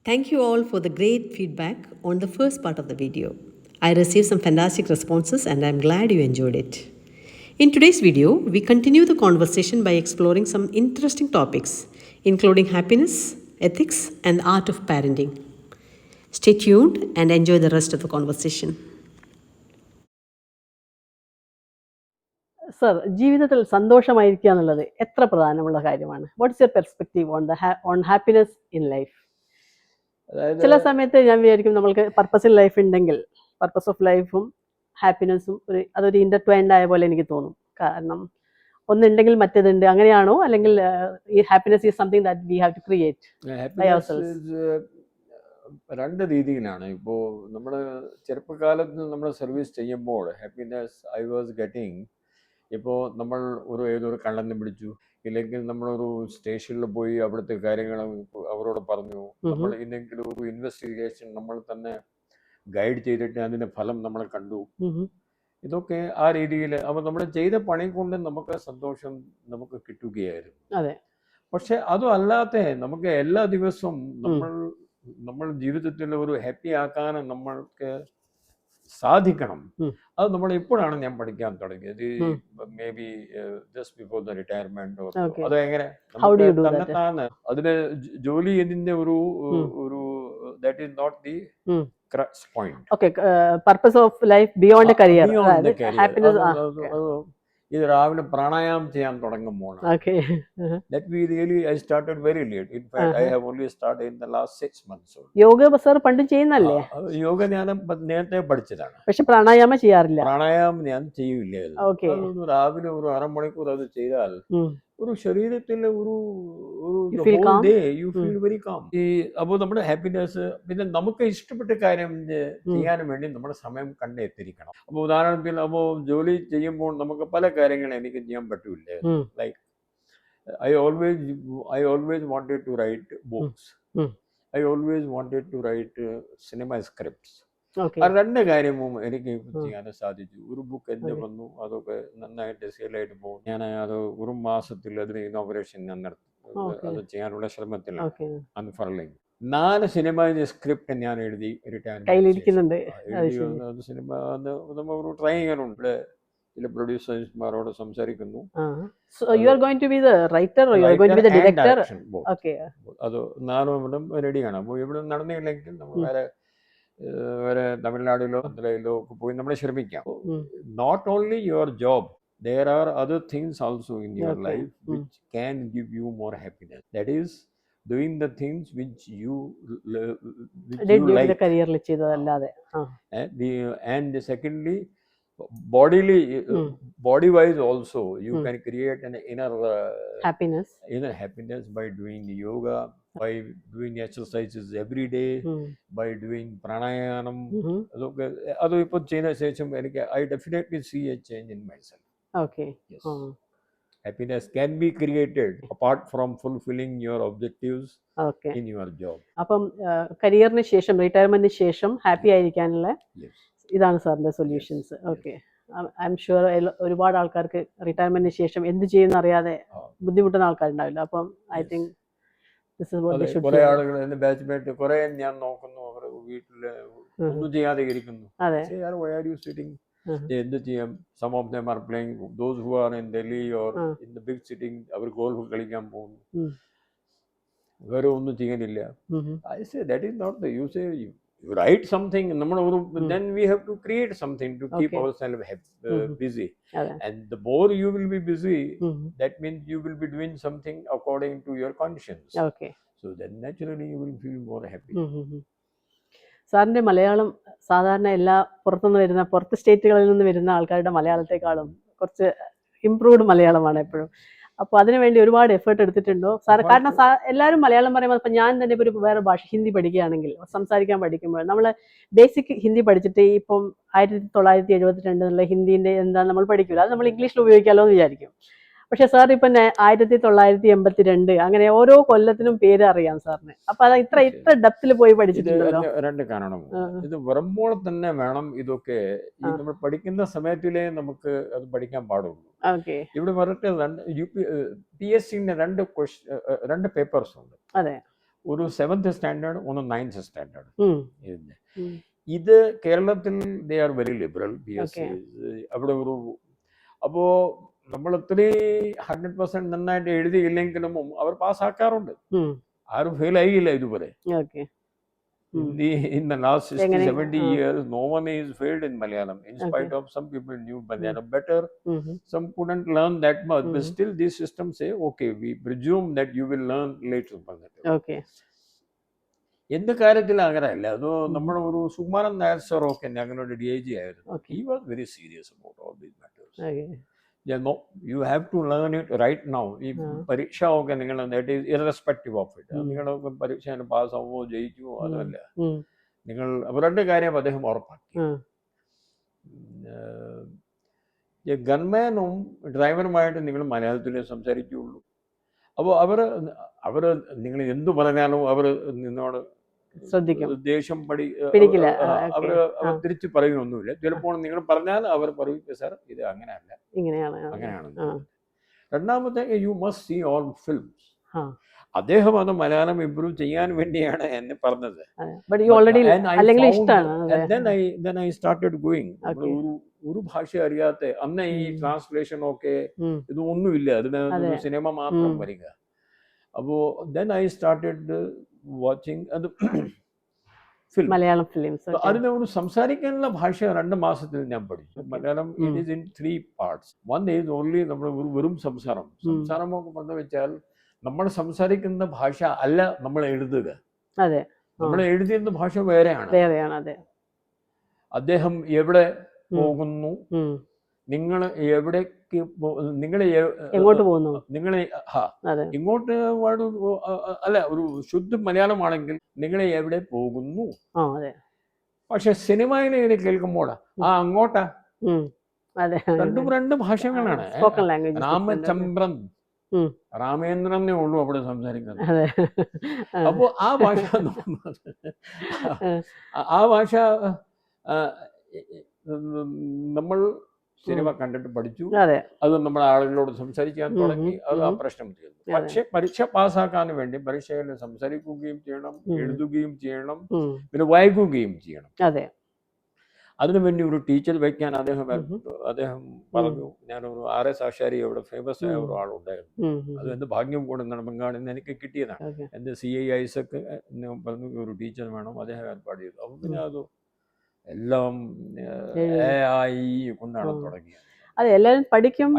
Thank you all for the great feedback on the first part of the video. I received some fantastic responses and I'm glad you enjoyed it. In today's video, we continue the conversation by exploring some interesting topics, including happiness, ethics, and art of parenting. Stay tuned and enjoy the rest of the conversation. Sir, ജീവിതത്തിൽ സന്തോഷമായിരിക്കുക എന്നുള്ളത് എത്ര പ്രധാനമുള്ള കാര്യമാണ്? What's your perspective on happiness in life? ചില സമയത്ത് ഞാൻ വിചാരിക്കും നമ്മൾക്ക് purpose in life ഉണ്ടെങ്കിൽ പർപ്പസ് ഓഫ് ലൈഫും ഹാപ്പിനെസ്സും അതൊരു ഇന്റർട്വൈൻഡ് ആയ പോലെ എനിക്ക് തോന്നും. കാരണം ഒന്നുണ്ടെങ്കിൽ മറ്റേതുണ്ട്, അങ്ങനെയാണോ? അല്ലെങ്കിൽ ഈ happiness is something that we have to create? രണ്ട് രീതിയിലാണ്. ഇപ്പോൾ നമ്മൾ ചെറുപ്പകാലത്ത് നമ്മൾ സർവീസ് ചെയ്യുമ്പോൾ ഹാപ്പിനെസ് ഐ വാസ് ഗെറ്റിംഗ്. ഇപ്പോൾ നമ്മൾ ഏതൊരു കള്ളനെ പിടിച്ചു, ഇല്ലെങ്കിൽ നമ്മളൊരു സ്റ്റേഷനിൽ പോയി അവിടുത്തെ കാര്യങ്ങൾ അവരോട് പറഞ്ഞു, നമ്മൾ ഇല്ലെങ്കിൽ ഒരു ഇൻവെസ്റ്റിഗേഷൻ നമ്മൾ തന്നെ ഗൈഡ് ചെയ്തിട്ട് അതിന്റെ ഫലം നമ്മൾ കണ്ടു. ഇതൊക്കെ ആ രീതിയിൽ അപ്പോൾ നമ്മൾ ചെയ്ത പണി കൊണ്ട് നമുക്ക് സന്തോഷം നമുക്ക് കിട്ടുകയായിരുന്നു. പക്ഷെ അതും അല്ലാത്ത നമുക്ക് എല്ലാ ദിവസവും നമ്മൾ ജീവിതത്തിൽ ഒരു ഹാപ്പി ആക്കാൻ നമ്മൾക്ക് സാധിക്കണം. അത് നമ്മൾ ഇപ്പോഴാണ് ഞാൻ പഠിക്കാൻ തുടങ്ങിയത്. May be just before the retirement. അത് എങ്ങനെ തന്നെത്താന്ന് അതിന് ജോലി എന്നതിന്റെ ഒരു that is not the crux point. Okay, purpose of life beyond a career. Happiness. ഇത് രാവിലെ പ്രാണായാമം ചെയ്യാൻ തുടങ്ങുമ്പോൾ that we really I started very late. In fact, I have only started in the last 6 months. Yoga sir പണ്ട് ചെയ്യുന്നല്ലേ? യോഗ ഞാൻ നേരത്തെ പഠിച്ചതാണ്, പക്ഷെ പ്രാണായാമം ചെയ്യാറില്ല. പ്രാണായാമം ഞാൻ ചെയ്യില്ല. രാവിലെ ഒരു അരമണിക്കൂർ അത് ചെയ്താൽ ഒരു ശരീരത്തിൽ ഒരു day you feel very calm. അപ്പോൾ നമ്മുടെ ഹാപ്പിനെസ്, പിന്നെ നമുക്ക് ഇഷ്ടപ്പെട്ട കാര്യം ചെയ്യാനും വേണ്ടി നമ്മുടെ സമയം കണ്ടെത്തിയിരിക്കണം. അപ്പോൾ ഉദാഹരണത്തിൽ അപ്പോൾ ജോലി ചെയ്യുമ്പോൾ നമുക്ക് പല കാര്യങ്ങളും എനിക്ക് ചെയ്യാൻ പറ്റൂല. Like I always wanted to write books. I always wanted to write cinema scripts. രണ്ട് കാര്യവും എനിക്ക് ചെയ്യാൻ സാധിച്ചു. ഒരു ബുക്ക് എന്നെ വന്നു, അതൊക്കെ നന്നായിട്ട് സെയിലായിട്ട് പോകും. ഞാൻ അത് ഒരു മാസത്തിൽ അതിന് ഇനോഗ്രേഷൻ ഞാൻ നടത്തി, അത് ചെയ്യാനുള്ള ശ്രമത്തിലാണ്. അൺഫർലിംഗ് 4 സിനിമ സ്ക്രിപ്റ്റ് ഞാൻ എഴുതി റിട്ടയർമെന്റ്. സിനിമ നമ്മൾ ഒരു ട്രൈ ചെയ്യാനുണ്ട്. ചില പ്രൊഡ്യൂസേഴ്സ്മാരോട് സംസാരിക്കുന്നു. അത് 4 റെഡിയാണ്. അപ്പോൾ ഇവിടെ നടന്നില്ലെങ്കിൽ നമ്മൾ വേറെ തമിഴ്നാടിലോ ആന്ധ്രയിലോ പോയി നമ്മൾ ശ്രമിക്കാം. Not only your job, there are other things also in your life which can give you more happiness. That is doing the things which you like. The career li cheyadallade. And secondly, body wise also you can create an inner happiness by doing yoga, by doing exercises every day, by doing pranayam. Adu ipo cheyna shesham I definitely see a change in myself. Yes. Happiness can be created apart from fulfilling your objectives in your job. അപ്പം കരിയറിന് ശേഷം, റിട്ടയർമെന്റിന് ശേഷം happy ആയിരിക്കാനുള്ള ഇതാണ് സാറിന്റെ solutions. Okay, I am sure ഒരുപാട് ആൾക്കാർക്ക് റിട്ടയർമെന്റിന് ശേഷം എന്ത് ചെയ്യുന്ന അറിയാതെ ബുദ്ധിമുട്ടുന്ന ആൾക്കാരുണ്ടാവില്ല. അപ്പം ഐ തിങ്ക് കുറെ ആളുകൾ എന്റെ ബാച്ച്മേറ്റ് കുറെ ഞാൻ നോക്കുന്നു, അവർ വീട്ടില് ഒന്നും ചെയ്യാതെ ഇരിക്കുന്നു. എന്ത് ചെയ്യാം? Some of them are playing, those who are in Delhi or in the big sitting, അവർ ഗോൾഫ് കളിക്കാൻ പോകുന്നു, വേറെ ഒന്നും ചെയ്യാനില്ല. I say that is not the you say you write something, then we have to create something to keep ourselves busy. And the more you will be busy, that means you will be doing something according to your conscience. So then naturally you will feel more happy. സാറിന്റെ മലയാളം സാധാരണ എല്ലാ പുറത്ത് സ്റ്റേറ്റുകളിൽ നിന്ന് വരുന്ന ആൾക്കാരുടെ മലയാളത്തെക്കാളും കുറച്ച് improved മലയാളമാണ് എപ്പോഴും. അപ്പോൾ അതിനുവേണ്ടി ഒരുപാട് എഫേർട്ട് എടുത്തിട്ടുണ്ടോ സാർ? കാരണം എല്ലാവരും മലയാളം പറയുമ്പോൾ, ഇപ്പം ഞാൻ തന്നെ ഇപ്പോൾ ഒരു വേറെ ഭാഷ ഹിന്ദി പഠിക്കുകയാണെങ്കിൽ, സംസാരിക്കാൻ പഠിക്കുമ്പോൾ നമ്മൾ ബേസിക് ഹിന്ദി പഠിച്ചിട്ട് ഇപ്പം 1972 ഹിന്ദീൻ്റെ എന്താ നമ്മൾ പഠിക്കില്ല, അത് നമ്മൾ ഇംഗ്ലീഷിൽ ഉപയോഗിക്കാമല്ലോ എന്ന് വിചാരിക്കും. പക്ഷെ സാർ ഇപ്പം 1982 അങ്ങനെ ഓരോ കൊല്ലത്തിനും പേര് അറിയാം സാറിന്. അപ്പൊ അത് ഇത്ര ഡെപ്തിൽ പോയി പഠിച്ചിട്ടുണ്ടല്ലോ. രണ്ട് കാരണം, ഇത് വരുമ്പോൾ തന്നെ വേണം. ഇതൊക്കെ നമ്മൾ പഠിക്കുന്ന സമയത്തിലേ നമുക്ക് അത് പഠിക്കാൻ പാടുള്ളൂ. ഇവിടെ വരട്ടെ PSC രണ്ട് പേപ്പേഴ്സ് ഉണ്ട്. ഒരു 7th സ്റ്റാൻഡേർഡ് ഒന്ന് 9th സ്റ്റാൻഡേർഡ് ഉം, ഇതിൻ്റെ. ഉം. ഇത് കേരളത്തിൽ they are very liberal BSc. Okay. അവിടെ ഒരു അപ്പോൾ നമ്മൾ ഇത്രയും 100% നന്നായിട്ട് എഴുതിയില്ലെങ്കിലും അവർ പാസ്സാക്കാറുണ്ട്. ഉം. ആരും ഫെയിൽ ആയില്ല ഇതുവരെ. Okay. In the last 60, എങ്ങനെ? 70 years, no one is failed in Malayalam. In spite of some people knew Malayalam better, some couldn't learn that much. But still, this system say, okay, we presume that you will learn later. Okay. എന്ത് കാര്യത്തിൽ അങ്ങനെയല്ല. അത് നമ്മുടെ ഒരു Sukumaran Nair sir ഒക്കെ ഞങ്ങളുടെ DIG ആയിരുന്നു. Okay. He was very serious about all these matters. Okay. Yeah, no, you have to learn it right now. ഈ പരീക്ഷ ഒക്കെ നിങ്ങൾ that is irrespective of it. നിങ്ങൾ പരീക്ഷ പാസ്സാവോ ജയിക്കുമോ അതല്ല. ഉം. നിങ്ങൾ അവരുടെ കാര്യം അദ്ദേഹം ഉറപ്പാക്കി. ഗൺമാനും ഡ്രൈവറുമായിട്ട് നിങ്ങൾ മലയാളത്തിലേ സംസാരിക്കുകയുള്ളൂ. അപ്പോൾ അവർ നിങ്ങൾ എന്തു പറഞ്ഞാലും അവർ നിന്നോട് ശ്രദ്ധിക്കും, ദേഷ്യം പിടിക്കില്ല. അവർ തിരിച്ച് പറയുകയൊന്നുമില്ല. ചിലപ്പോൾ നിങ്ങൾ പറഞ്ഞാൽ അവർ പറയും സാർ ഇത് അങ്ങനെയല്ല, ഇങ്ങനെയാണ്. അങ്ങനെയാണ്. രണ്ടാമത്തെ you must see all films. ആ. അദ്ദേഹം അത് മലയാളം ഇംപ്രൂവ് ചെയ്യാൻ വേണ്ടിയാണ് എന്നെ പറഞ്ഞത്. But you already അല്ലെങ്കിൽ ഇഷ്ടമാണ്. Then I started going. ഒരു ഭാഷ അറിയാത്ത അന്ന് ഈ ട്രാൻസ്ലേഷൻ ഒക്കെ ഇതൊന്നുമില്ല, അതിന് സിനിമ മാത്രം വരിക. അപ്പോൾ then I started watching അത് മലയാളം ഫിലിംസ്. അതിന് ഒരു സംസാരിക്കാനുള്ള ഭാഷ 2 മാസത്തിൽ ഞാൻ പഠിച്ചു. Malayalam it is in 3 parts. One is only നമ്മൾ വെറും സംസാരം ഒക്കെ പറഞ്ഞു വെച്ചാൽ നമ്മൾ സംസാരിക്കുന്ന ഭാഷ അല്ല നമ്മൾ എഴുതുക. അതെ, നമ്മൾ എഴുതിയിരുന്ന ഭാഷ വേറെയാണ്. അതെ. അദ്ദേഹം എവിടെ പോകുന്നു, നിങ്ങൾ എവിടേക്ക് എങ്ങോട്ട് പോകുന്നു, നിങ്ങളെ ഇങ്ങോട്ട് അല്ല ഒരു ശുദ്ധ മലയാളമാണെങ്കിൽ നിങ്ങളെ എവിടെ പോകുന്നു. പക്ഷെ സിനിമയിൽ ഇത് കേൾക്കുമ്പോഴാ അങ്ങോട്ടാ. രണ്ട് ഭാഷകളാണ്. രാമചന്ദ്രൻ രാമേന്ദ്രനെ ഉള്ളൂ അവിടെ സംസാരിക്കുന്നത്. അപ്പോൾ ആ ഭാഷ നമ്മൾ സിനിമ കണ്ടിട്ട് പഠിച്ചു. അത് നമ്മുടെ ആളുകളോട് സംസാരിക്കാൻ തുടങ്ങി. അത് ആ പ്രശ്നം തീർന്നു. പക്ഷെ പരീക്ഷ പാസ്സാക്കാൻ വേണ്ടി പരീക്ഷയിൽ സംസാരിക്കുകയും ചെയ്യണം, എഴുതുകയും ചെയ്യണം, പിന്നെ വായിക്കുകയും ചെയ്യണം. അതിനുവേണ്ടി ഒരു ടീച്ചർ വയ്ക്കാൻ അദ്ദേഹം പറഞ്ഞു. ഞാനൊരു RS ആശാരി അവിടെ ഫേമസ് ആയ ഒരാളുണ്ടായിരുന്നു. അത് എന്റെ ഭാഗ്യം കൊണ്ട് ബംഗാളിൽ എനിക്ക് കിട്ടിയതാണ്. എൻ്റെ CI ഐസക് പറഞ്ഞു ഒരു ടീച്ചർ വേണം, അദ്ദേഹം ഏർപ്പാട് ചെയ്തു. അപ്പം പിന്നെ അത് എല്ലാം AI കൊണ്ടാണ് തുടങ്ങിയത്. അതെ, എല്ലാവരും പഠിക്കും.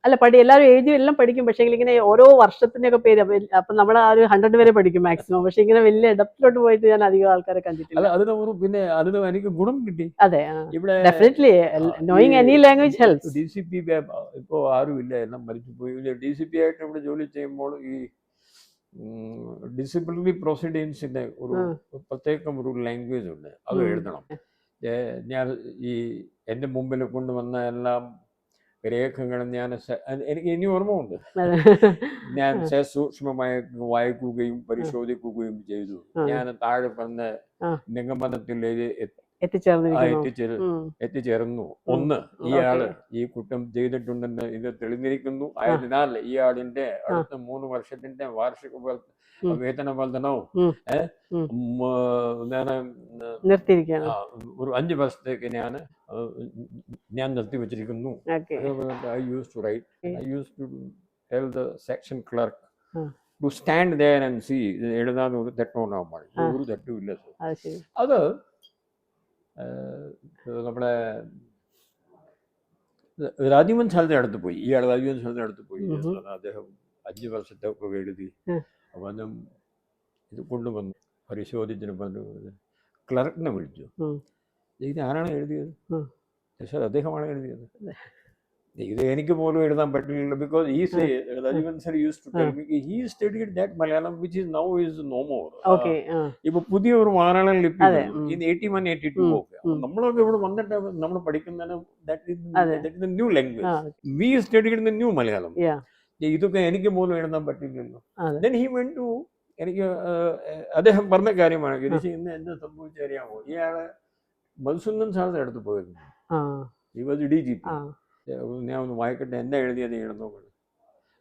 അല്ല എല്ലാവരും എഴുതി എല്ലാം പഠിക്കും. പക്ഷേ ഇങ്ങനെ ഓരോ വർഷത്തിന്റെ ഒക്കെ പേര് അപ്പൊ നമ്മൾ ആ ഒരു 100 വരെ പഠിക്കും മാക്സിമം. പക്ഷെ ഇങ്ങനെ വലിയ ഡെപ്തിലോട്ട് പോയിട്ട് ഞാൻ അധികം ആൾക്കാരെ കണ്ടിട്ടില്ല. പിന്നെ അതിന് എനിക്ക് ഗുണം കിട്ടി. അതെ, definitely knowing any language helps. DCP ഇപ്പോ ആരും ഇല്ല, എല്ലാം മരിച്ചുപോയി. DCP ആയിട്ട് ഇവിടെ ജോലി ചെയ്യുമ്പോൾ ഈ ഡിസിപ്ലിനറി പ്രൊസീഡിങ്സിന്റെ ഒരു പ്രത്യേകം ഒരു ലാംഗ്വേജ് ഉണ്ട്, അത് എഴുതണം. ഞാൻ ഈ എൻ്റെ മുമ്പിൽ കൊണ്ടുവന്ന എല്ലാം രേഖകളും എനിക്ക് ഇനി ഓർമ്മ ഉണ്ട്. ഞാൻ സൂക്ഷ്മമായി വായിക്കുകയും പരിശോധിക്കുകയും ചെയ്തു. ഞാൻ താഴെ പറഞ്ഞ നിഗമനത്തിൽ എത്തിച്ചേർന്നു. ഒന്ന്, ഇയാള് ഈ കുറ്റം ചെയ്തിട്ടുണ്ടെന്ന് ഇത് തെളിഞ്ഞിരിക്കുന്നു. ആയതിനാൽ ഇയാളിന്റെ അടുത്ത 3 വർഷത്തിന്റെ വാർഷിക വേതന വർധനവും ഒരു 5 വർഷത്തേക്ക് ഞാൻ നിർത്തിവെച്ചിരിക്കുന്നു. I used to write. I used to tell the section clerk to stand there and see. എഴുതാൻ ഒരു തെറ്റുണ്ടാവാൻ പാടില്ല, ഒരു തെറ്റുമില്ല. അത് നമ്മുടെ രാജീവൻ സാറിന്റെ അടുത്ത് പോയി. ഇയാൾ രാജീവൻ സാറിന്റെ അടുത്ത് പോയി. അദ്ദേഹം 5 വർഷത്തൊക്കെ എഴുതി. അപ്പം ഇത് കൊണ്ടുവന്നു പരിശോധിച്ചിട്ട് പറഞ്ഞു. ക്ലർക്കിനെ വിളിച്ചു. ഇത് ആരാണ് എഴുതിയത്? സാർ അദ്ദേഹമാണ് എഴുതിയത്. ഇത് എനിക്ക് പോലും എഴുതാൻ പറ്റില്ല. Because Rajeevan sir use to tell me he studied that Malayalam which is now is no more. ഇപ്പൊ പുതിയ ഒരു മലയാളം ലിപി ഇൻ 81, 82 ഒക്കെ നമ്മളൊക്കെ ഇവിടെ വന്നിട്ട് നമ്മൾ പഠിക്കുന്നതിന് new language. We studied the new Malayalam. ഇതൊക്കെ എനിക്ക് പോലും എഴുതാൻ പറ്റില്ലല്ലോ. ദെൻ ഹി വെന്റ് ടു എനിക്ക് അദ്ദേഹം പറഞ്ഞ കാര്യമാണ്. ഗിരീഷ് ഇന്ന് എന്താ സംഭവിച്ചറിയാമോ? ഇയാള് മധുസൂദൻ സാറിന്റെ അടുത്ത് പോയിരുന്നു. ഈ വാസ് DGP. ഞാൻ ഒന്ന് വായിക്കട്ടെ, എന്താ എഴുതിയത് എഴുതുന്നു.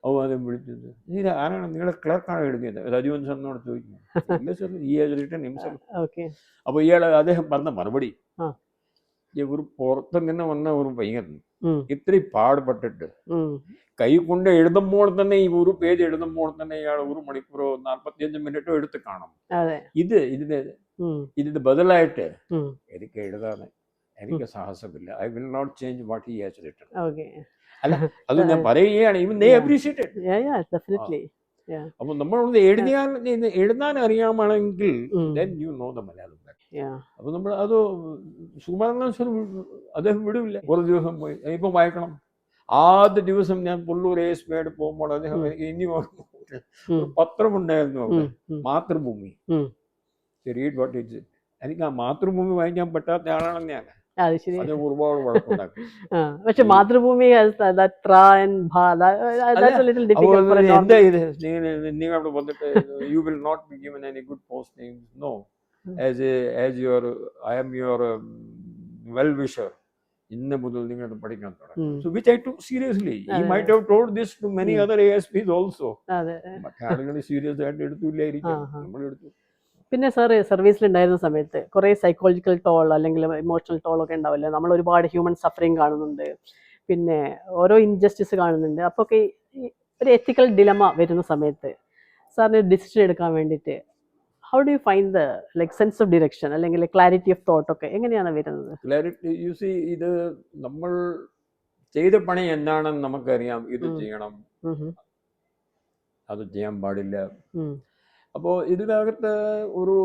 അപ്പോൾ അത് വിളിച്ചത് ഇത് ആരാണ് നിങ്ങളുടെ ക്ലർക്കാണ് എഴുതിയത് രജുവൻ സാറിനോട് ചോദിക്കുന്നു ഇല്ല സർ ഈ ഹാസ് റിട്ടൺ ഹിംസെൽഫ്. ഓക്കെ. അപ്പോൾ അദ്ദേഹം പറഞ്ഞ മറുപടി ഒരു പുറത്ത് നിന്ന് വന്ന ഒരു പയ്യൻ ഇത്രയും പാടുപെട്ടിട്ട് കൈ കൊണ്ട് എഴുതുമ്പോൾ തന്നെ ഈ ഒരു പേജ് എഴുതുമ്പോൾ തന്നെ ഇയാൾ 1 മണിക്കൂറോ 45 മിനിറ്റോ എടുത്ത് കാണും. ഇതിന് ബദലായിട്ട് എനിക്ക് എഴുതാൻ എനിക്ക് സാഹസമില്ല. I will not change what he has written. അല്ല അത് ഞാൻ പറയുകയാണ്. ഇവൻ ദേ അപ്രീഷിയേറ്റഡ്. അപ്പൊ നമ്മളൊന്ന് എഴുതാൻ അറിയാമാണെങ്കിൽ then you know the Malayalam. അപ്പൊ നമ്മൾ അത് സുകുമാരൻ അദ്ദേഹം വിടില്ല. കുറേ ദിവസം പോയി ഇപ്പൊ വായിക്കണം. ആദ്യ ദിവസം ഞാൻ പുള്ളൂർ ASP പോകുമ്പോൾ അദ്ദേഹം ഇനി പത്രമുണ്ടായിരുന്നു അവിടെ, മാതൃഭൂമി. Read what it. എനിക്ക് ആ മാതൃഭൂമി വായിക്കാൻ പറ്റാത്ത ആളാണെന്ന് ഞാൻ. അത് ഒരുപാട് വഴക്കുണ്ടാക്കും. പക്ഷെ മാതൃഭൂമി എന്താ ഇത് നിങ്ങൾ അവിടെ വന്നിട്ട് you will not be given any good posting. No, as I am your well wisher. ഇന്ന് മുതൽ നിങ്ങൾ പഠിക്കാൻ തുടങ്ങും. So which I took seriously. He might have told this to many other ASPs also. മറ്റേ ആളുകൾ സീരിയസ് ആയിട്ട് എടുത്തില്ലായിരിക്കും, നമ്മൾ എടുത്തു. പിന്നെ സാർ സർവീസിലുണ്ടായിരുന്ന സമയത്ത് കുറേ സൈക്കോളജിക്കൽ ടോൾ അല്ലെങ്കിൽ ഇമോഷണൽ ടോൾ ഒക്കെ ഉണ്ടാവില്ലേ. നമ്മൾ ഒരുപാട് ഹ്യൂമൻ സഫറിങ് കാണുന്നുണ്ട്, പിന്നെ ഓരോ ഇൻജസ്റ്റിസ് കാണുന്നുണ്ട്. അപ്പോൾ ഒക്കെ ഒരു എത്തിക്കൽ ഡിലമ വരുന്ന സമയത്ത് സാറിന് ഡിസിഷൻ എടുക്കാൻ വേണ്ടിയിട്ട് how do you find the like sense of direction അല്ലെങ്കിൽ ക്ലാരിറ്റി ഓഫ് തോട്ട് ഒക്കെ എങ്ങനെയാണ് വരുന്നത്? ക്ലാരിറ്റി യു സീ, ഇത് നമ്മൾ ചെയ്ത പണി എന്താണെന്ന് നമുക്കറിയാം. ഇത് ചെയ്യണം, അത് ചെയ്യാൻ പാടില്ല. അപ്പോൾ ഇതിനകത്ത് ഒരു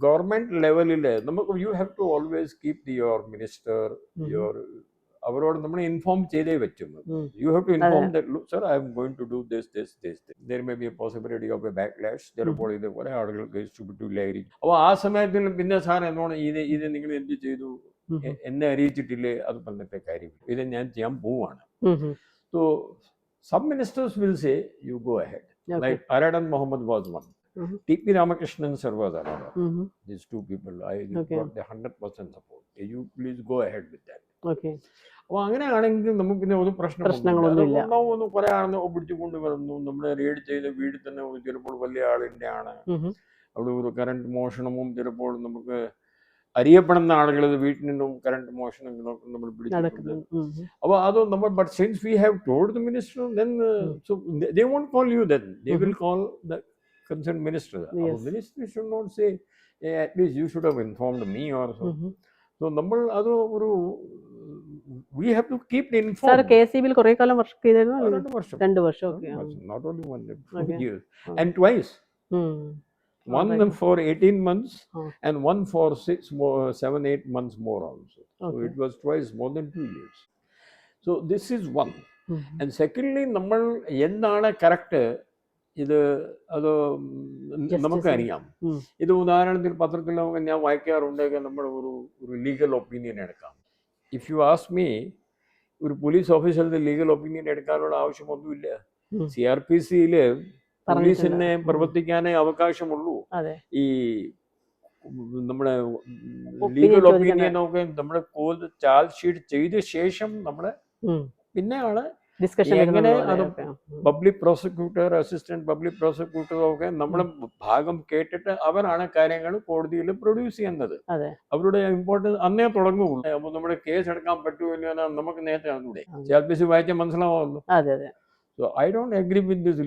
ഗവൺമെന്റ് ലെവലിൽ നമുക്ക് you have to always keep your minister അവരോട് നമ്മൾ ഇൻഫോം ചെയ്തേ പറ്റും. You have to inform that sir I'm going to do this. There may be a possibility of a backlash. ചിലപ്പോൾ ഇത് കുറെ ആളുകൾക്ക് ഇഷ്ടപ്പെട്ടില്ലായിരിക്കും. അപ്പോൾ ആ സമയത്തിൽ പിന്നെ സാർ എന്നോട് ഇത് നിങ്ങൾ എന്ത് ചെയ്തു, എന്നെ അറിയിച്ചിട്ടില്ലേ, അത് പറഞ്ഞിട്ട് കാര്യം ഇത് ഞാൻ ചെയ്യാൻ പോവാണ്. So some ministers will say you go ahead. Like Aradan Mohammed was one. TP Ramakrishnan sir was another. These two people, I got the 100% support. You please go ahead with that. അപ്പോൾ അങ്ങനെയാണെങ്കിൽ നമുക്ക് പിന്നെ ഒരു പ്രശ്നങ്ങളൊന്നും കുറെ ആളെന്ന് പിടിച്ചുകൊണ്ട് വരുന്നു. നമ്മളെ റീഡ് ചെയ്ത വീട്ടിൽ തന്നെ ചിലപ്പോൾ വലിയ ആളിൻ്റെ ആണ്. അവിടെ ഒരു കറണ്ട് മോഷണവും ചിലപ്പോൾ നമുക്ക് അറിയപ്പെടുന്ന ആളുകൾ വീട്ടിൽ നിന്നും കറണ്ട് മോഷണങ്ങളൊക്കെ നമ്മൾ പിടിച്ചിട്ടുണ്ട്. അപ്പോൾ അത് നമ്മൾ but since we have told the minister then so they won't call you, then they will call the concerned minister. Our minister should not say at least you should have informed me or so. So നമ്മൾ അത് ഒരു we have to keep the informed. Sir KSEBിൽ കുറേ കാലം work ചെയ്തിരുന്നു. 2 വർഷം. Okay. Not only 1 year and twice. One for 18 months and one for 7-8 months more also. So it was twice, more than 2 years. So this is one. And secondly, നമ്മൾ എന്താണ് correct ഇത് അത് നമുക്കറിയാം. ഇത് ഉദാഹരണത്തിൽ പത്രത്തിൽ ഞാൻ വായിക്കാറുണ്ട്, നമ്മൾ ഒരു ലീഗൽ ഒപ്പീനിയൻ എടുക്കാം. ഇഫ് യു ആസ്ക് മീ, ഒരു പോലീസ് ഓഫീസറിന്റെ ലീഗൽ ഒപ്പീനിയൻ എടുക്കാനുള്ള ആവശ്യമൊന്നുമില്ല. CRPCയിൽ പോലീസിനെ പ്രവർത്തിക്കാനേ അവകാശമുള്ളൂ. ഈ നമ്മുടെ ലീഗൽ ഒപ്പീനിയനൊക്കെ നമ്മുടെ ചാർജ് ഷീറ്റ് ചെയ്ത ശേഷം നമ്മളെ പിന്നെയാണ് എങ്ങനെ അത് public prosecutor, assistant public prosecutor ഒക്കെ നമ്മുടെ ഭാഗം കേട്ടിട്ട് അവരാണ് കാര്യങ്ങൾ കോടതിയിൽ പ്രൊഡ്യൂസ് ചെയ്യുന്നത്. അവരുടെ ഇമ്പോർട്ടൻസ് അന്നേ തുടങ്ങുള്ളൂ. അപ്പൊ നമ്മുടെ കേസ് എടുക്കാൻ പറ്റുമല്ലോ നമുക്ക് നേരത്തെ അറിഞ്ഞൂടെ? CRPC വായിച്ചാൽ മനസ്സിലാവുമല്ലോ. So I don't agree with this.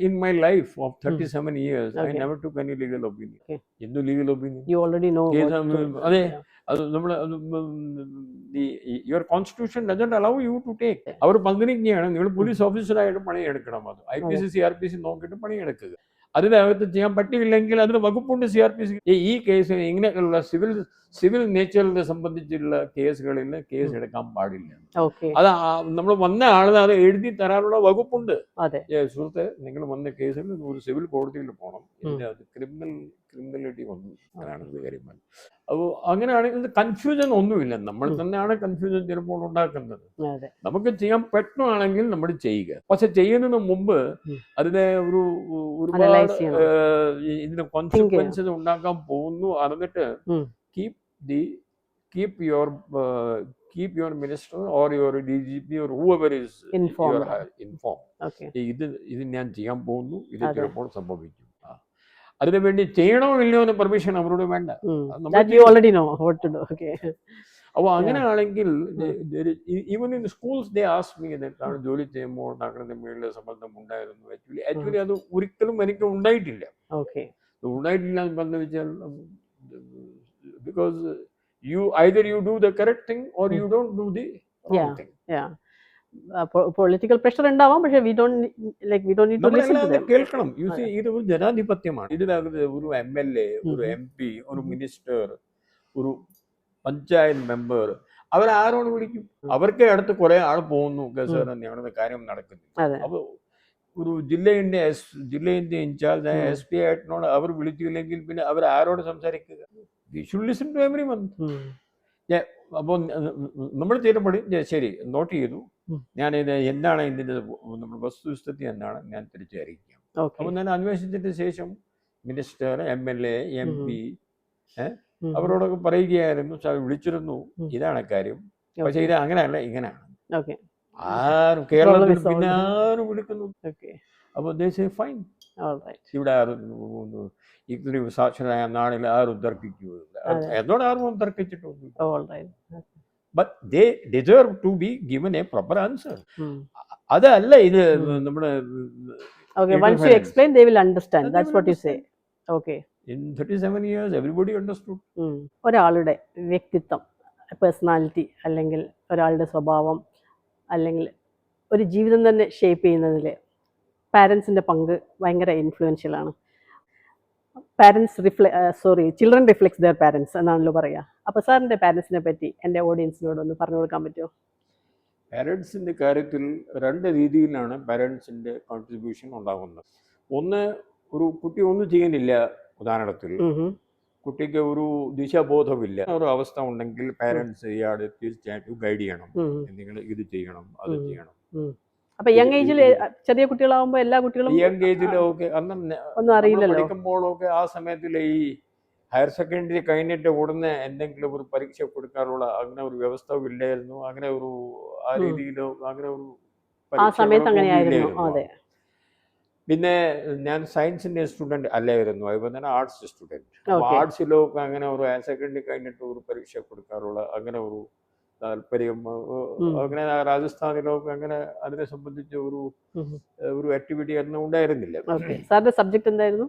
In my life of 37 years, I never took any legal opinion. No legal opinion. You already know. Your constitution doesn't allow you to take. Our പന്തിനിങ്ങനെയാണ് നിങ്ങൾ police ഓഫീസറായിട്ട് പണിയെടുക്കണം. അത് IPC CRPC നോക്കിയിട്ട് പണിയെടുക്കുക. അതിനകത്ത് ചെയ്യാൻ പറ്റിയില്ലെങ്കിൽ അതിന് വകുപ്പുണ്ട് CRPC. ഈ case ഇങ്ങനെയുള്ള സിവിൽ നേച്ചറിനെ സംബന്ധിച്ചുള്ള കേസുകളിൽ കേസ് എടുക്കാൻ പാടില്ല. അത് നമ്മൾ വന്ന ആളിന് അത് എഴുതി തരാനുള്ള വകുപ്പുണ്ട്. സുഹൃത്തെ, നിങ്ങൾ വന്ന കേസിൽ ഒരു സിവിൽ കോടതിയിൽ പോകണം. ഇതിന്റെ അത് ക്രിമിനലിറ്റി ഒന്നും അങ്ങനെയാണ് കാര്യം. അപ്പോൾ അങ്ങനെയാണെങ്കിൽ കൺഫ്യൂഷൻ ഒന്നുമില്ല. നമ്മൾ തന്നെയാണ് കൺഫ്യൂഷൻ ചിലപ്പോൾ ഉണ്ടാക്കുന്നത്. നമുക്ക് ചെയ്യാൻ പറ്റുവാണെങ്കിൽ നമ്മൾ ചെയ്യുക. പക്ഷെ ചെയ്യുന്നതിന് മുമ്പ് അതിനെ ഒരുപാട് ഇതിന് കോൺസിക്വൻസസ് ഉണ്ടാക്കാൻ പോകുന്നു. അറിഞ്ഞിട്ട് keep the keep your keep your minister or your DGP or whoever is Informed. informed. Okay. ഇത് ഞാൻ ചെയ്യാൻ പോകുന്നു, ഇത് അതെ. ചിലപ്പോൾ സംഭവിക്കും. അതിനുവേണ്ടി ചെയ്യണോ ഇല്ലയോ എന്ന് പെർമിഷൻ അവരോട് വേണ്ട. That you already know what to do. Okay. അപ്പോൾ അങ്ങനെയാണെങ്കിൽ even in schools they ask me എന്താണ് ജോലി ചെയ്യുമ്പോൾ നഗരത്തിന്റെ മേളിൽ സമ്മർദ്ദം ഉണ്ടായിരുന്നു. ആക്ച്വലി അത് ഒരിക്കലും എനിക്ക് ഉണ്ടായിട്ടില്ല. Okay. ഉണ്ടായിട്ടില്ല എന്ന് പറഞ്ഞു വെച്ചാൽ because either you do the correct thing or you don't do the wrong thing. Yeah. Political pressure ഉണ്ടാവാം, പക്ഷേ we don't need to listen to them. കേൾക്കണം. ഇത് ഒരു ജനാധിപത്യമാണ്. ഇതിനകത്ത് ഒരു MLA, ഒരു MP, ഒരു മിനിസ്റ്റർ, ഒരു പഞ്ചായത്ത് മെമ്പർ അവരാരോട് വിളിക്കും? അവർക്ക് അടുത്ത് കുറെ ആൾ പോകുന്നു, സാർ ഞങ്ങളുടെ കാര്യം നടക്കുന്നു. അപ്പൊ ഒരു ജില്ലേന്റെ ഇൻചാർജ് SP ആയിട്ടിനോട് അവർ വിളിച്ചില്ലെങ്കിൽ പിന്നെ അവർ ആരോട് സംസാരിക്കുക? We should listen to everyone. അപ്പോൾ നമ്മൾ ചെയ്തപടി ശരി നോട്ട് ചെയ്തു, ഞാനിത് എന്താണ് ഇതിൻ്റെ നമ്മുടെ വസ്തുസ്ഥിതി എന്താണ് ഞാൻ തിരിച്ചറിയിക്കാം. അപ്പോൾ ഞാൻ അന്വേഷിച്ചതിന് ശേഷം മിനിസ്റ്റർ, MLA, MP അവരോടൊക്കെ പറയുകയായിരുന്നു, വിളിച്ചിരുന്നു, ഇതാണ് കാര്യം, പക്ഷെ ഇത് അങ്ങനെയല്ല ഇങ്ങനെയാണ്. ആരും കേരളത്തിൽ പിന്നെ ആരും വിളിക്കുന്നു. അപ്പോൾ ഫൈൻ, ഇവിടെ ഇത്തിരി സാക്ഷരമായ നാളിൽ ആരും തർക്കിക്കുകയില്ല, എന്നോട് ആരും തർക്കിച്ചിട്ടൊന്നും. But they deserve to be given a proper answer. അതല്ല ഇത് നമ്മുടെ once you explain they will understand. That's what you say. Okay. In 37 years everybody understood. ഒരാളുടെ വ്യക്തിത്വം, പേഴ്സണാലിറ്റി, അല്ലെങ്കിൽ ഒരാളുടെ സ്വഭാവം, അല്ലെങ്കിൽ ഒരു ജീവിതം തന്നെ ഷേപ്പ് ചെയ്യുന്നതിൽ പാരൻസിൻ്റെ പങ്ക് ഭയങ്കര ഇൻഫ്ലുവൻഷ്യൽ ആണ്. ചിൽഡ്രൻ റിഫ്ലെക്ട്സ് ദെയർ പാരൻസ് എന്നാണല്ലോ പറയുക. അപ്പോൾ സാറിൻ്റെ പാരൻസിനെ പറ്റി എൻ്റെ ഓഡിയൻസിനോട് ഒന്ന് പറഞ്ഞു കൊടുക്കാൻ പറ്റുമോ? പാരൻസിൻ്റെ കാര്യത്തിൽ രണ്ട് രീതിയിലാണ് പാരൻസിൻ്റെ കോൺട്രിബ്യൂഷൻ ഉണ്ടാകുന്നത്. ഒന്ന്, ഒരു കുട്ടി ഒന്നും ചെയ്യുന്നില്ല, ഉദാഹരണത്തിൽ കുട്ടിക്ക് ഒരു ദിശാബോധമില്ല, ഒരു അവസ്ഥ ഉണ്ടെങ്കിൽ പാരൻസ് ഇയാളെ തീർച്ചയായിട്ടും ഗൈഡ് ചെയ്യണം, നിങ്ങൾ ഇത് ചെയ്യണം, അത് ചെയ്യണം. അപ്പൊ യങ് ഏജിൽ ചെറിയ കുട്ടികളാവുമ്പോൾ എല്ലാ കുട്ടികളും യങ് ഏജിലൊക്കെ ഒന്നും അറിയില്ലല്ലോ, പഠിക്കുമ്പോഴൊക്കെ ആ സമയത്തിൽ ഈ ഹയർ സെക്കൻഡറി കഴിഞ്ഞിട്ട് ഉടനെ എന്തെങ്കിലും ഒരു പരീക്ഷ കൊടുക്കാനുള്ള അങ്ങനെ ഒരു വ്യവസ്ഥ ഇല്ലായിരുന്നു. അങ്ങനെ ഒരു ആ രീതിയിലോ അങ്ങനെ ഒരു ആ സമയത്ത് അങ്ങനെയായിരുന്നു. അതെ. പിന്നെ ഞാൻ സയൻസിന്റെ സ്റ്റുഡന്റ് അല്ലായിരുന്നു, അതുപോലെ തന്നെ ആർട്സ് സ്റ്റുഡന്റ്. ആർട്സിലൊക്കെ അങ്ങനെ ഒരു ഹയർ സെക്കൻഡറി കഴിഞ്ഞിട്ട് ഒരു പരീക്ഷ കൊടുക്കാറുള്ള അങ്ങനെ ഒരു താല്പര്യം, അങ്ങനെ രാജസ്ഥാനിലൊക്കെ അങ്ങനെ അതിനെ സംബന്ധിച്ച് ഒരു ആക്ടിവിറ്റി ഒന്നും ഉണ്ടായിരുന്നില്ല. സാറിന്റെ സബ്ജക്ട് എന്തായിരുന്നു?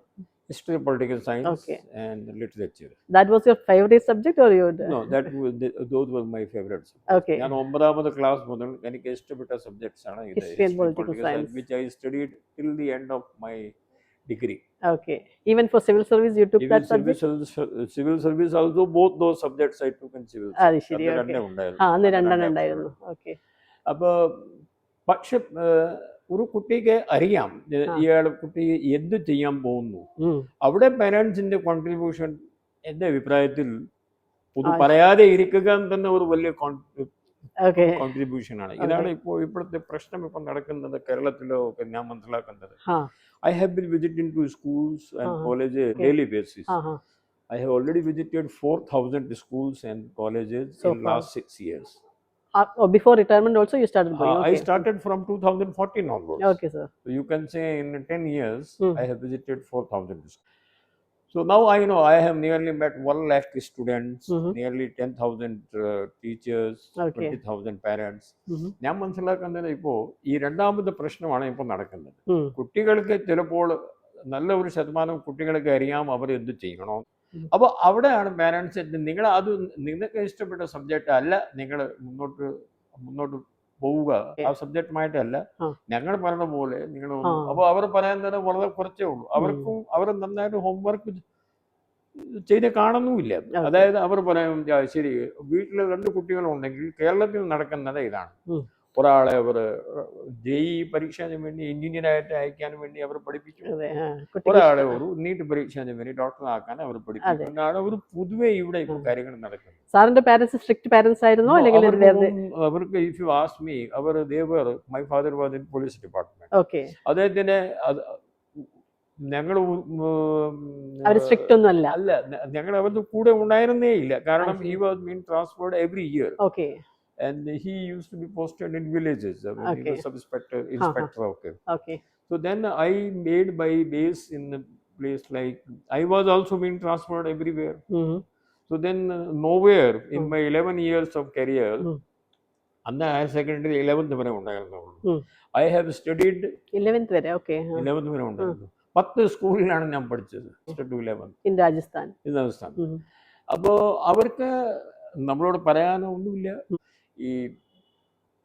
History, political science, and literature. That was your favorite subject or your? No, those were my favorites. Okay. ഞാൻ 9th class മുതൽ എനിക്ക് ഇഷ്ടപ്പെട്ട സബ്ജക്ട്സ് ആണ് ഇത്, History and political science, which I studied till the end of my degree. Okay. Even for civil service you took that subject? Civil service also, both those subjects I took in civil service. അത് ശരി. അന്ന് രണ്ടെണ്ണം ഉണ്ടായിരുന്നു. Okay. അപ്പോൾ പക്ഷെ ഒരു കുട്ടിക്ക് അറിയാം ഇയാൾ കുട്ടി എന്ത് ചെയ്യാൻ പോകുന്നു. അവിടെ പാരന്റ്സിന്റെ കോൺട്രിബ്യൂഷൻ എന്റെ അഭിപ്രായത്തിൽ ഒന്ന് പറയാതെ ഇരിക്കുക തന്നെ ഒരു വലിയ കോൺട്രിബ്യൂഷൻ ആണ്. ഇതാണ് ഇപ്പോഴത്തെ പ്രശ്നം ഇപ്പൊ നടക്കുന്നത് കേരളത്തിലോ ഒക്കെ ഞാൻ മനസ്സിലാക്കുന്നത്. I have been visiting to schools and colleges daily basis. I have already visited 4,000 schools and colleges in last 6 years. Before retirement also you started going? I started from 2014 onwards. Okay, sir. So you can say in 10 years I have visited 4,000 schools. So now I know I have nearly met 1 lakh students, nearly 10,000 teachers, 20,000 parents. ഞാൻ മനസ്സിലാക്കുന്നത് ഇപ്പോൾ ഈ രണ്ടാമത്തെ പ്രശ്നമാണ് ഇപ്പോൾ നടക്കുന്നത്. കുട്ടികൾക്ക് ചിലപ്പോൾ നല്ല ഒരു ശതമാനം കുട്ടികൾക്ക് അറിയാം അവർ എന്ത് ചെയ്യണോ. അപ്പോൾ അവിടെയാണ് പാരൻസ് നിങ്ങൾക്ക് ഇഷ്ടപ്പെട്ട സബ്ജക്റ്റ് അല്ല, നിങ്ങൾ മുന്നോട്ട് പോവുക, ആ സബ്ജക്റ്റുമായിട്ടല്ല ഞങ്ങൾ പറയുന്ന പോലെ നിങ്ങൾ. അപ്പോൾ അവർ പറയാൻ തന്നെ വളരെ കുറച്ചേ ഉള്ളൂ. അവർ നന്നായിട്ട് ഹോംവർക്ക് ചെയ്ത് കാണുന്നുമില്ല. അതായത് അവർ പറയും ശരി വീട്ടിൽ 2 കുട്ടികളുണ്ടെങ്കിൽ കേരളത്തിൽ നടക്കുന്നത് ഇതാണ്. ഒരാളെ അവർ JEE പരീക്ഷന് വേണ്ടി എഞ്ചിനീയറായിട്ട് അയക്കാൻ വേണ്ടി അവർ പഠിപ്പിച്ചു, ഒരാളെ ഒരു നീറ്റ് പരീക്ഷന് വേണ്ടി ഡോക്ടറാക്കാൻ അവർ പഠിപ്പിച്ചു. ഒരു പൊതുവെ ഇവിടെ ഇപ്പോൾ കാര്യങ്ങൾ നടക്കുന്നത്. സാറിന്റെ പാരന്റ്സ് സ്ട്രിക്റ്റ് പാരന്റ്സ് ആയിരുന്നോ അല്ലെങ്കിൽ അവർക്ക് ഇഫ് യു ആസ്ക് മീ അവർ my father was in police department. Okay. അദ്ദേഹത്തിന് ഞങ്ങൾ അവർ സ്ട്രിക്റ്റ് ഒന്നും അല്ല. അല്ല, ഞങ്ങൾ അവരുടെ കൂടെ ഉണ്ടായിരുന്നേ ഇല്ല. കാരണം ശരി. he was being transferred every year okay. and he used to be posted in villages. I mean, he Okay. was inspector. Okay. Okay. So then I made my base in a place like I was also being transferred everywhere. So then nowhere in my 11 years of career, അന്ന് higher secondary 11th വരെ ഉണ്ടായിരുന്നുള്ളൂ. I have studied 11th വരെ. Okay. 11th വരെ ഉണ്ടായിരുന്നു. 10 സ്കൂളിലാണ് ഞാൻ പഠിച്ചത്. to 11th in Rajasthan. അപ്പോൾ അവർക്ക് നമ്മളോട് പറയാനൊന്നുമില്ല. ഈ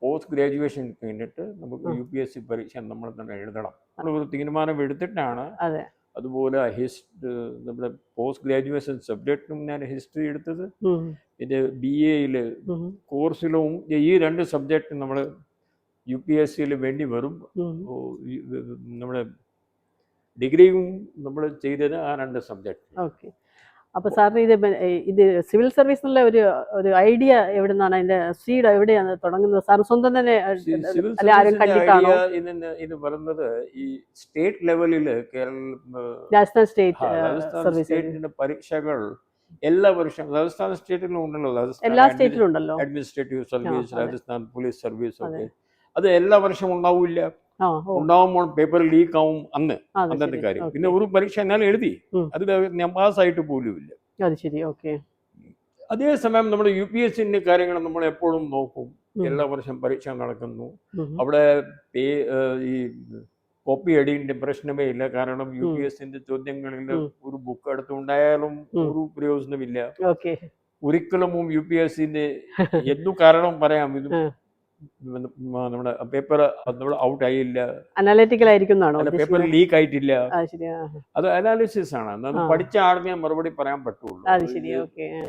പോസ്റ്റ് ഗ്രാജുവേഷൻ കഴിഞ്ഞിട്ട് നമുക്ക് UPSC പരീക്ഷ നമ്മൾ തന്നെ എഴുതണം. നമ്മളൊരു തീരുമാനം എടുത്തിട്ടാണ്. അതുപോലെ നമ്മുടെ പോസ്റ്റ് ഗ്രാജുവേഷൻ സബ്ജക്റ്റും ഞാൻ ഹിസ്റ്ററി എടുത്തത്. പിന്നെ BA കോഴ്സിലും ഈ 2 സബ്ജക്റ്റ് നമ്മൾ UPSCയിൽ വേണ്ടി വരും. നമ്മുടെ ഡിഗ്രിയും നമ്മൾ ചെയ്തത് ആ 2 സബ്ജക്റ്റ്. ഓക്കെ. അപ്പോൾ സാറിന് ഇത് സിവിൽ സർവീസ് എന്നുള്ള ഒരു ഐഡിയ എവിടെ നിന്നാണ്, അതിന്റെ സീഡ് എവിടെയാണ് തുടങ്ങുന്നത്? സാർ സ്വന്തം തന്നെ ഇത് പറയുന്നത് ഈ സ്റ്റേറ്റ് ലെവലിൽ രാജസ്ഥാൻ സ്റ്റേറ്റിന്റെ പരീക്ഷകൾ എല്ലാ വർഷവും രാജസ്ഥാൻ സ്റ്റേറ്റിലും ഉണ്ടല്ലോ. എല്ലാ സ്റ്റേറ്റിലും ഉണ്ടല്ലോ administrative service, Rajasthan police service ഒക്കെ. അത് എല്ലാ വർഷവും ഉണ്ടാവില്ല. ഉണ്ടാവുമ്പോൾ പേപ്പർ ലീക്ക് ആവും അന്നത്തെ കാര്യം. പിന്നെ ഒരു പരീക്ഷ ഞാൻ എഴുതി, അത് ഞാൻ പാസ്സായിട്ട് പോലുമില്ല. അതേസമയം നമ്മുടെ UPSCന്റെ കാര്യങ്ങൾ നമ്മൾ എപ്പോഴും നോക്കും. എല്ലാ വർഷം പരീക്ഷ നടക്കുന്നു. അവിടെ ഈ കോപ്പി അടിയുടെ പ്രശ്നമേ ഇല്ല. കാരണം UPSCന്റെ ചോദ്യങ്ങളിൽ ഒരു ബുക്ക് എടുത്തുണ്ടായാലും ഒരു പ്രയോജനമില്ല. ഒരിക്കലും UPSCന്റെ എന്തു കാരണം പറയാം, ഇത് നമ്മുടെ പേപ്പർ നമ്മൾ ഔട്ട് ആയില്ല, അനാലിറ്റിക്കൽ ആയിരിക്കും, പേപ്പർ ലീക്ക് ആയിട്ടില്ല. അത് അനാലിസിസ് ആണ്. അത് പഠിച്ച ആളിനെ മറുപടി പറയാൻ പറ്റുള്ളൂ.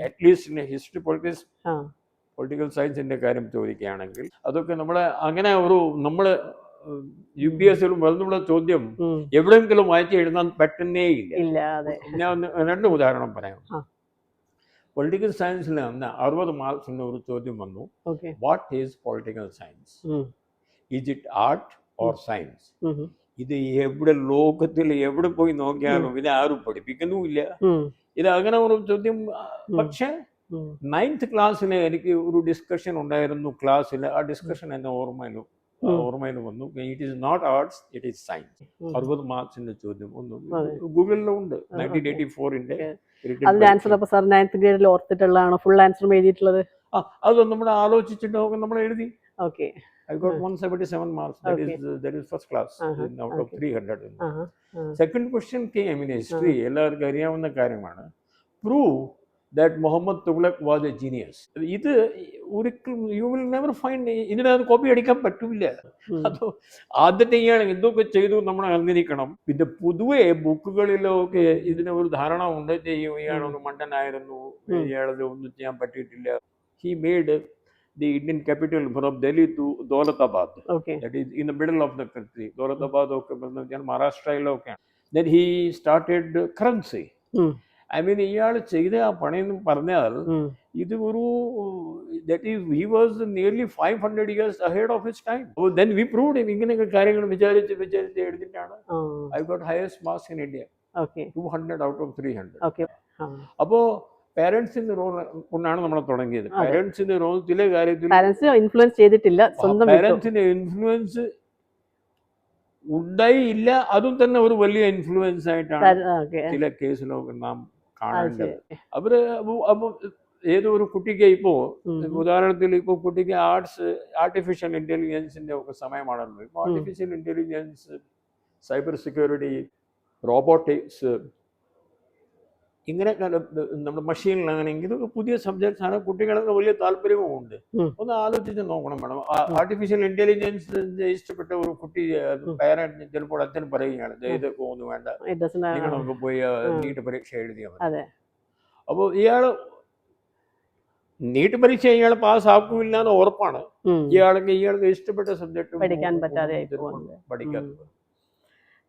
അറ്റ്ലീസ്റ്റ് ഹിസ്റ്ററി, പൊളിറ്റിക്കൽ സയൻസിന്റെ കാര്യം ചോദിക്കുകയാണെങ്കിൽ അതൊക്കെ നമ്മളെ അങ്ങനെ നമ്മള് UPSCയിലും വരുന്നുള്ള ചോദ്യം എവിടെയെങ്കിലും വായിച്ച് എഴുതാൻ പറ്റുന്നേ ഇല്ല. ഞാൻ 2 ഉദാഹരണം പറയാം. പൊളിറ്റിക്കൽ സയൻസിൽ അന്ന് 60 മാർക്സിന്റെ ഒരു ചോദ്യം വന്നു. What is political science? Is it art or science? ഇത് എവിടെ ലോകത്തിൽ എവിടെ പോയി നോക്കിയാലും ഇത് ആരും പഠിപ്പിക്കുന്നുമില്ല. ഇത് അങ്ങനെ ഒരു ചോദ്യം. പക്ഷെ 9th ക്ലാസ്സിൽ എനിക്ക് ഒരു ഡിസ്കഷൻ ഉണ്ടായിരുന്നു ക്ലാസ്സിൽ. ആ ഡിസ്കഷൻ എന്നെ ഓർമ്മയിൽ വന്നു. It is not arts, it is science. 60 മാർക്സിന്റെ ചോദ്യം ഗൂഗിളിലും ഉണ്ട്. 1984ന്റെ ആൻസർ. അപ്പോൾ സാർ 9th ഗ്രേഡിൽ ഓർത്തിട്ടുള്ളതാണോ ഫുൾ ആൻസർ എഴുതിയിട്ടുള്ളത്? അത് നമ്മൾ ആലോചിച്ചിട്ട് നമ്മൾ എഴുതി. I got 177 marks. That is first class out of 300. Second question came in history. എല്ലാവർക്കും അറിയാവുന്ന കാര്യമാണ്. Prove that Muhammad Tughlaq was a genius. ഇത് ഒരിക്കലും you will never find. ഇതിനകത്ത് കോപ്പി അടിക്കാൻ പറ്റില്ല. അത് ആദ്യത്തെ ഇയാൾ എന്തൊക്കെ ചെയ്തു നമ്മൾ അറിഞ്ഞിരിക്കണം. പിന്നെ പൊതുവെ ബുക്കുകളിലൊക്കെ ഇതിന് ഒരു ധാരണ ഉണ്ട്, ഇയാളൊരു മണ്ടനായിരുന്നു, ഇയാളത് ഒന്നും ചെയ്യാൻ പറ്റിയിട്ടില്ല. He made the Indian capital from Delhi to Daulatabad. That is in the middle of the country. Daulatabad ഒക്കെ മഹാരാഷ്ട്രയിലൊക്കെയാണ്. Then he started currency. I mean, ഇയാൾ ചെയ്ത ആ പണി എന്ന് പറഞ്ഞാൽ ഇത് ഒരു he was nearly 500 years ahead of his time. So then we proved him. ഇങ്ങനെയൊക്കെ കാര്യങ്ങൾ വിചാരിച്ച് എടുത്തിട്ടാണ് I got highest marks in India. 200 out of 300. അപ്പോൾ പേരൻസിന്റെ റോൾ കൊണ്ടാണ് നമ്മൾ തുടങ്ങിയത്. പേരൻസിന്റെ റോൾ ചില കാര്യത്തിൽ ഇൻഫ്ലുവൻസ് ചെയ്തിട്ടില്ല. പേരൻസിന്റെ ഇൻഫ്ലുവൻസ് ഉണ്ടായി ഇല്ല. അതും തന്നെ ഒരു വലിയ ഇൻഫ്ലുവൻസ് ആയിട്ടാണ് ചില കേസിലൊക്കെ നാം കാണേണ്ടത്. അപ്പൊ ഏതൊരു കുട്ടിക്ക് ഇപ്പോ ഉദാഹരണത്തിൽ ഇപ്പൊ കുട്ടിക്ക് ആർട്ടിഫിഷ്യൽ ഇന്റലിജൻസിന്റെ ഒക്കെ സമയമാണല്ലോ. ഇപ്പൊ artificial intelligence, cyber security, robotics, ഇങ്ങനെ നമ്മുടെ മെഷീൻ ലേണിംഗ്, ഇതൊക്കെ പുതിയ സബ്ജക്ട്സ് ആണ്. കുട്ടികൾക്ക് വലിയ താല്പര്യവും ഉണ്ട്. ഒന്ന് ആലോചിച്ച് നോക്കണം വേണം. ആർട്ടിഫിഷ്യൽ ഇന്റലിജൻസ് ഇഷ്ടപ്പെട്ട ഒരു കുട്ടി പേരന്റ് ചിലപ്പോൾ അച്ഛൻ പറയുകയാണ്, ഇതൊക്കെ ഒന്നും വേണ്ട, നിങ്ങളൊക്കെ പോയി നീറ്റ് പരീക്ഷ എഴുതിയാൽ മതി. അപ്പോൾ നീറ്റ് പരീക്ഷ ഇയാൾ പാസ്സാക്കില്ല എന്ന് ഉറപ്പാണ്. ഇയാൾക്ക് ഇഷ്ടപ്പെട്ട സബ്ജക്ട് പഠിക്കാൻ പറ്റാതെ പഠിക്കാൻ.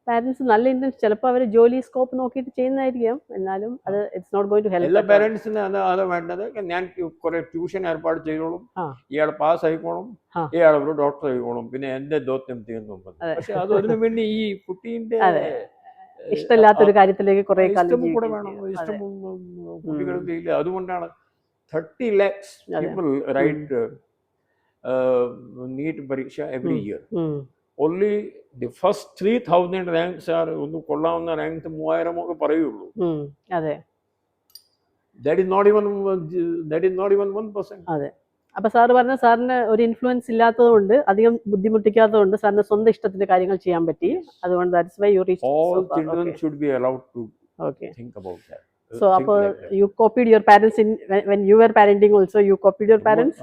പാരന്റ്സ് നല്ല ഇന്റൻഷൻ, ചിലപ്പോൾ അവർ ജോലി സ്കോപ്പ് നോക്കിയിട്ട് ചെയ്യുന്നതായിരിക്കും, എന്നാലും അത് it's not going to help. എല്ലാ പാരന്റ്സിന് അത് വേണ്ടത്. ഞാൻ കുറെ ട്യൂഷൻ ഏർപ്പാട് ചെയ്തോളും, ഇയാൾ പാസ് ആയിക്കോളും, ഇയാൾ ഒരു ഡോക്ടർ ആയിക്കോളും, പിന്നെ എന്റെ ദൗത്യം തീർന്നു. പക്ഷെ അത് അതിനു വേണ്ടി ഈ കുട്ടീന്റെ ഇഷ്ടമില്ലാത്തൊരു കാര്യത്തിലേക്ക് കുറെ കാലം ഇഷ്ടം കൂടെ ജീവിക്കുകയും വേണം. ചെയ്യും. ഇഷ്ടം അതെ. കുട്ടികൾക്ക് ഇല്ല. അതുകൊണ്ടാണ് 30 lakhs അതെ. people write NEET പരീക്ഷ every year. Only the first 3,000 ranks are ഒന്ന് കൊള്ളാവുന്ന റാങ്ക് 3000 ഒക്കെ പറയുള്ളൂ. അതെ. That is not even 1%. അതെ. അപ്പൊ സാറ് പറഞ്ഞ സാറിന് ഒരു ഇൻഫ്ലുവൻസ് ഇല്ലാത്തതുകൊണ്ട് അധികം ബുദ്ധിമുട്ടിക്കാത്തതുകൊണ്ട് സാറിന് സ്വന്തം ഇഷ്ടത്തിന്റെ കാര്യങ്ങൾ ചെയ്യാൻ പറ്റി. അതുകൊണ്ട് that's why you reach All children should be allowed to think about that. So അപ്പോൾ you copied your parents in when you were parenting also you copied your parents?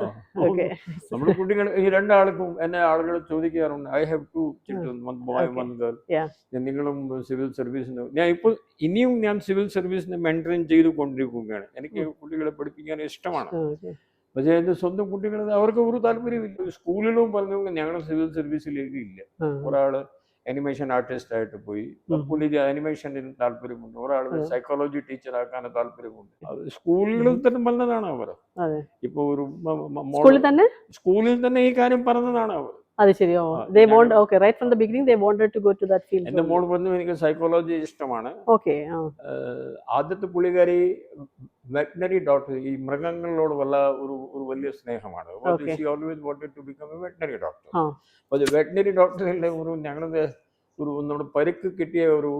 Okay. നമ്മുടെ കുട്ടികൾ ഈ രണ്ടാൾക്കും എന്നെ ആളുകൾ ചോദിക്കാറുണ്ട്. I have 2 children, one boy, one girl. നിങ്ങളും civil സർവീസിന് ഞാൻ ഇപ്പോൾ ഇനിയും ഞാൻ സിവിൽ സർവീസിന് മെന്ററിങ് ചെയ്തു കൊണ്ടിരിക്കുകയാണ്. എനിക്ക് കുട്ടികളെ പഠിപ്പിക്കാൻ ഇഷ്ടമാണ്. പക്ഷേ എൻ്റെ സ്വന്തം കുട്ടികൾ അവർക്ക് ഒരു താല്പര്യമില്ല. സ്കൂളിലും പറഞ്ഞു ഞങ്ങൾ സിവിൽ സർവീസിലേക്ക് ഇല്ല. ഒരാള് അനിമേഷൻ ആർട്ടിസ്റ്റ് ആയിട്ട് പോയി. പുള്ളിക്ക് അനിമേഷനിൽ താല്പര്യമുണ്ട്. ഒരാൾ സൈക്കോളജി ടീച്ചർ ആക്കാൻ താല്പര്യമുണ്ട്. അത് സ്കൂളുകളിൽ തന്നെ പറഞ്ഞതാണ് അവർ. ഇപ്പൊ ഒരു സ്കൂളിൽ തന്നെ ഈ കാര്യം പറഞ്ഞതാണ് അവർ. അത് ശരിയോ? They want okay right from the beginning they wanted to go to that field. എൻ്റെ മോൾ പറഞ്ഞു എനിക്ക് സൈക്കോളജി ഇഷ്ടമാണ്. ആദ്യത്തെ പുള്ളിക്കാരി വെറ്റനറി ഡോക്ടർ, ഈ മൃഗങ്ങളോട് ഒരു വലിയ സ്നേഹമാണ്. She always wanted to become a veterinary doctor. അപ്പോൾ വെറ്റനറി ഡോക്ടറിൻ്റെ ഞങ്ങളുടെ നമ്മുടെ പരിക്ക് കിട്ടിയ ഒരു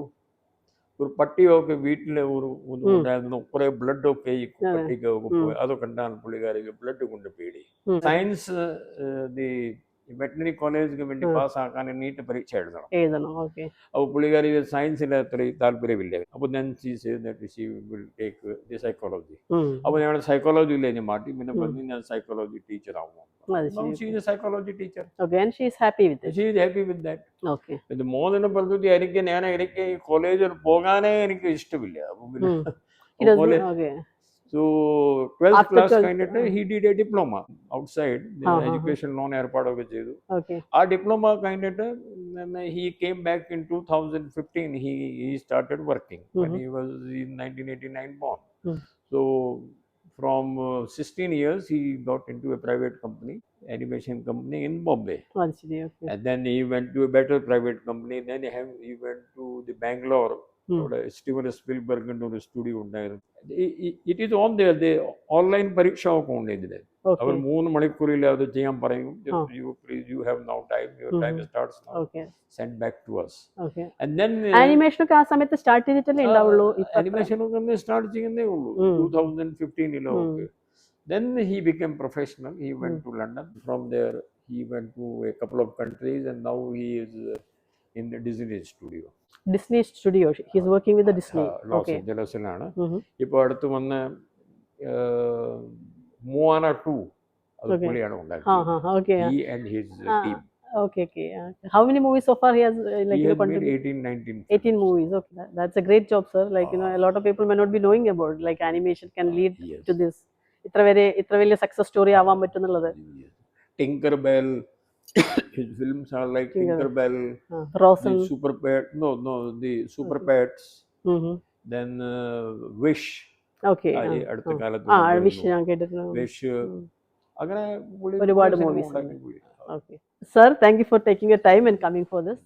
പട്ടിയൊക്കെ വീട്ടിലെ ഉണ്ടായിരുന്നു. കുറെ ബ്ലഡൊക്കെ ഈ പട്ടിക്കൊക്കെ പോയി. അതൊക്കെ കണ്ടാൽ പുള്ളിക്കാരിക്ക് ബ്ലഡ് കൊണ്ട് പേടി. സയൻസ് ദി വെറ്റനറി കോളേജിന് വേണ്ടി പാസ്സാക്കാൻ നീറ്റ് പരീക്ഷ എഴുതണം. അപ്പോൾ പുള്ളിക്കാരി സയൻസിൽ അത്രയും താല്പര്യമില്ല. അപ്പോൾ ഞാൻ സൈക്കോളജി. അപ്പോൾ ഞങ്ങൾ സൈക്കോളജിയിലെ ഞാൻ മാറ്റി. പിന്നെ പറഞ്ഞു ഞാൻ സൈക്കോളജി ടീച്ചർ ആവുമോ? Psychology teacher. ഇത് മോനെ പറഞ്ഞു എനിക്ക് കോളേജിൽ പോകാനേ എനിക്ക് ഇഷ്ടമില്ല. So 12th class കഴിഞ്ഞിട്ട് he did a diploma outside education loan ഏർപ്പാടൊക്കെ ചെയ്തു. ആ ഡിപ്ലോമ കഴിഞ്ഞിട്ട് he came back in 2015. He started working when he was in 1989 born. So from 16 years he got into a private company, animation company in Bombay. And then he went to a better private company. Then he went to the Bangalore. Steven സ്പിൽബർഗിന്റെ ഒരു studio ഉണ്ടായിരുന്നു. It is on there. Online പരീക്ഷ ഒക്കെ ഉണ്ട് ഇതില്. അവർ 3 മണിക്കൂറിൽ അത് ചെയ്യാൻ പറയും. You have now time. Your time starts now. Send back to us. And then animation ഒക്കെ ആ സമയത്ത് സ്റ്റാർട്ട് ചെയ്തിട്ടല്ലേ ഉണ്ടാവുള്ളൂ. animation ഒക്കെ സ്റ്റാർട്ട് ചെയ്യുന്നേ ഉള്ളൂ 2015 ഒക്കെ. Then he became professional. He went to London. From there he went to a couple of countries and now he is in the Disney studio. He is working with the Disney. Los Angelesലാണ്. ഇപ്പോൾ അടുത്ത് വന്ന Moana 2 അത് പുള്ളിയാണ് ഉണ്ടാക്കിയത്. He and his team. How many movies so far he has he has made 18 movies. That's a great job, sir. A lot of people may not be knowing about animation can lead to this. ഇത്ര വലിയ success story ആവാൻ പറ്റുന്നുള്ളത്. Tinkerbell. His films are like Tinkerbell, Frozen, the the Super Pets, then Wish. അടുത്ത കാലത്ത് Wish. അങ്ങനെ ഒരുപാട് movies. Sir, thank you for taking your time and coming for this.